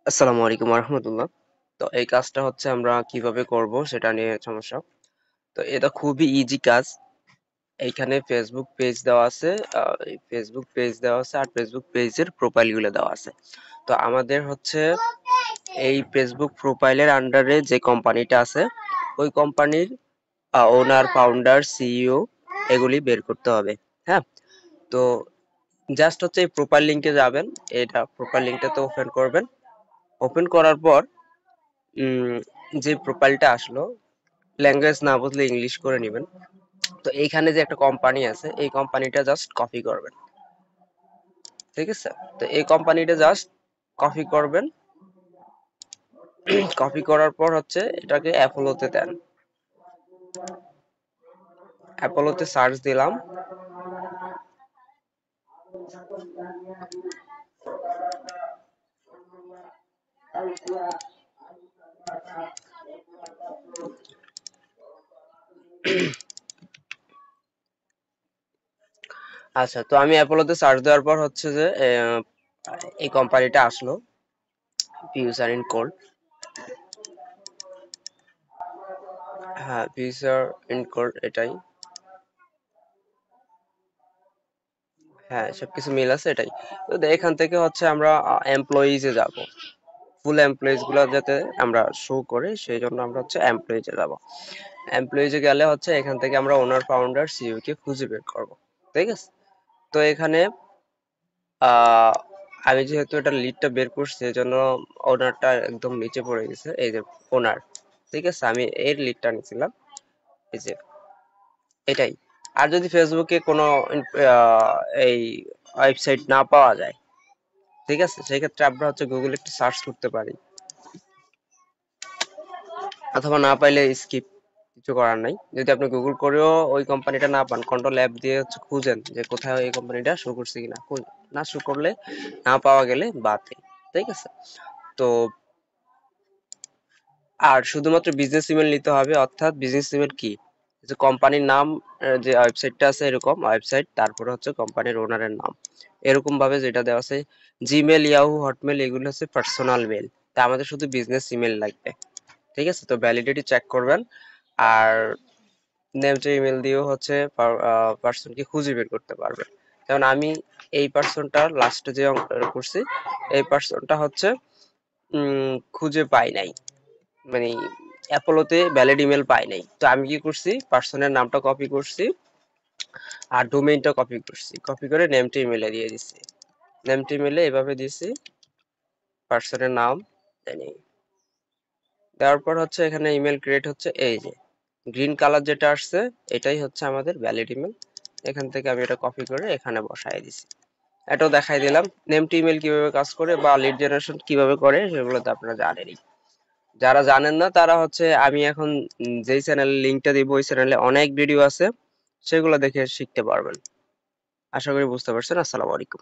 আসসালামু আলাইকুম রহমতুল্লাহ। তো এই কাজটা হচ্ছে আমরা কিভাবে করব সেটা নিয়ে সমস্যা। তো এটা খুবই ইজি কাজ। এইখানে ফেসবুক পেজ দেওয়া আছে। এই ফেসবুক পেজ দেওয়া আছে আর ফেসবুক পেজের প্রোফাইল গুলো দেওয়া আছে। তো আমাদের হচ্ছে এই ফেসবুক প্রোফাইলের আন্ডারে যে কোম্পানিটা আছে ওই কোম্পানির ওনার, ফাউন্ডার, সিইও এগুলি বের করতে হবে। হ্যাঁ, তো জাস্ট হচ্ছে এই প্রোফাইল লিংকে যাবেন। এটা প্রোফাইল লিংকটাতে ওপেন করবেন। ওপেন করার পর উম, যে প্রোফাইলটা আসলো, ল্যাঙ্গুয়েজ না বুঝলে ইংলিশ করে নেবেন। তো এইখানে যে একটা কোম্পানি আছে এই কোম্পানিটা জাস্ট কপি করবেন। ঠিক আছে, তো এই কোম্পানিটা জাস্ট কপি করবেন। কপি করার পর হচ্ছে এটাকে অ্যাপোলোতে দেন। অ্যাপোলোতে সার্চ দিলাম। আচ্ছা, তো আমি অ্যাপোলোতে সার্চ দেওয়ার পর হচ্ছে যে এই কোম্পানিটা আসলো, ফিউচার ইন কোড। হ্যাঁ, ফিউচার ইন কোড এটাই। হ্যাঁ, সবকিছু মিল আছে এটাই। তো এখান থেকে হচ্ছে আমরা এমপ্লয়িজে যাব। ফুল এমপ্লয়িজ গুলো যাতে আমরা শো করে সেই জন্য আমরা হচ্ছে এমপ্লয়িজে যাব। এমপ্লয়িজে গেলে হচ্ছে এখান থেকে আমরা ওনার, ফাউন্ডার, সিইও কে খুঁজে বের করব। ঠিক আছে, তো এখানে আহ আমি যেহেতু এটা লিডটা বের করছি এই জন্য ওনারটা একদম নিচে পড়ে গেছে, এই যে ওনার। ঠিক আছে, আমি এর লিডটা নিয়েছিলাম, এই যে এটাই। আর যদি ফেসবুকে কোনো আহ, এই ওয়েবসাইট না পাওয়া যায়, ঠিক আছে, সেক্ষেত্রে আমরা হচ্ছে গুগলে একটু সার্চ করতে পারি, অথবা না পাইলে স্কিপ, কিছু করার নাই। যদি আপনি গুগল করেও ওই কোম্পানিটা না পান, কন্ট্রোল অ্যাপ দিয়ে হচ্ছে খুঁজেন যে কোথায় এই কোম্পানিটা শো করছে কিনা। না শো করলে, না পাওয়া গেলে বাদ দেই। ঠিক আছে, তো আর শুধুমাত্র বিজনেস ইমেল নিতে হবে। অর্থাৎ বিজনেস ইমেল কি, যে কোম্পানির নাম, যে ওয়েবসাইটটা আছে এরকম ওয়েবসাইট, তারপরে হচ্ছে কোম্পানির ওনারের নাম, এরকম ভাবে যেটা দেওয়া আছে। জিমেল, ইয়াহু, হটমেল এগুলো হচ্ছে পার্সোনাল মেল। তা আমাদের শুধু বিজনেস ইমেল লাগবে। ঠিক আছে, তো ভ্যালিডিটি চেক করবেন। আর নেম টু ইমেল দিয়েও হচ্ছে পার্সনকে খুঁজে বের করতে পারবেন। যেমন আমি এই পার্সনটা লাস্টে যে অঙ্কটা করছি, এই পার্সনটা হচ্ছে খুঁজে পাই নাই, মানে অ্যাপোলোতে ভ্যালিড ইমেল পাই নাই। তো আমি কি করছি, পার্সনের নামটা কপি করছি আর ডোমেইনটা কপি করছি, কপি করে নেম টু ইমেলে দিয়ে দিছি। নেম টু ইমেলে এভাবে দিছি, পার্সনের নাম জানি। দেওয়ার পর হচ্ছে এখানে ইমেল ক্রিয়েট হচ্ছে, এই যে গ্রিন কালার যেটা আসছে এটাই হচ্ছে আমাদের ভ্যালিড ইমেল। এখান থেকে আমি এটা কপি করে এখানে বসাই দিছি। এটাও দেখাই দিলাম নেম টু ইমেল কিভাবে কাজ করে বা লিড জেনারেশন কিভাবে করে, সেগুলো তো আপনারা জানেনই। যারা জানেন না তারা হচ্ছে, আমি এখন যেই চ্যানেলের লিংকটা দিব ওই চ্যানেলে অনেক ভিডিও আছে, সেগুলো দেখে শিখতে পারবেন। আশা করি বুঝতে পারছেন। আসসালামু আলাইকুম।